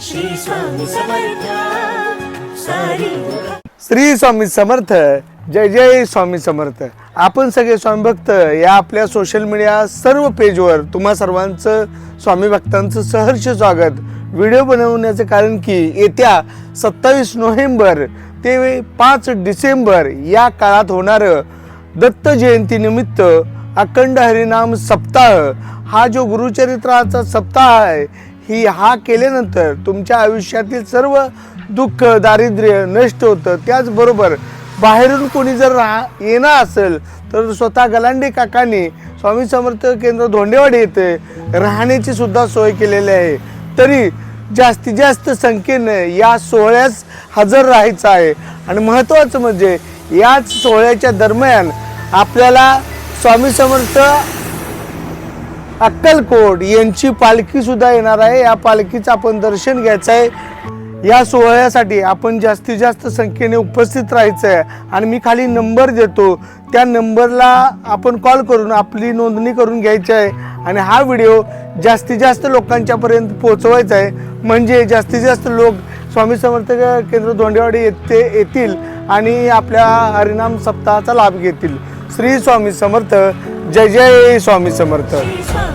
श्री स्वामी समर्थ सारी श्री स्वामी समर्थ. जय जय स्वामी समर्थ. आपण सगळे स्वामी भक्त या आपल्या सोशल मीडिया सर्व पेजवर तुम्हा सर्वांचं स्वामी भक्तांचं सहर्ष स्वागत. व्हिडिओ बनवण्याचं कारण की येत्या 27 नोव्हेंबर ते 5 डिसेंबर या काळात होणारं दत्त जयंतीनिमित्त अखंड हरिनाम सप्ताह हा जो गुरुचरित्राचा सप्ताह आहे हा केल्यानंतर तुमच्या आयुष्यातील सर्व दुःख दारिद्र्य नष्ट होतं. त्याचबरोबर बाहेरून कोणी जर येणार असेल तर स्वतः गलांडे काकांनी स्वामी समर्थ केंद्र धोंडेवाडी येथे राहण्याची सुद्धा सोय केलेली आहे. तरी जास्तीत जास्त संख्येने या सोहळ्यास हजर राहायचं आहे. आणि महत्त्वाचं म्हणजे याच सोहळ्याच्या दरम्यान आपल्याला स्वामी समर्थ अक्कलकोट यांची पालखी सुद्धा येणार आहे. या पालखीचं आपण दर्शन घ्यायचं आहे. या सोहळ्यासाठी आपण जास्तीत जास्त संख्येने उपस्थित राहायचं आहे. आणि मी खाली नंबर देतो, त्या नंबरला आपण कॉल करून आपली नोंदणी करून घ्यायची आहे. आणि हा व्हिडिओ जास्तीत जास्त लोकांच्यापर्यंत पोहोचवायचा आहे, म्हणजे जास्तीत जास्त लोक स्वामी समर्थ केंद्र धोंडेवाडी येतील आणि आपल्या हरिनाम सप्ताहाचा लाभ घेतील. श्री स्वामी समर्थ. जय जय स्वामी समर्थ. श्री स्वामी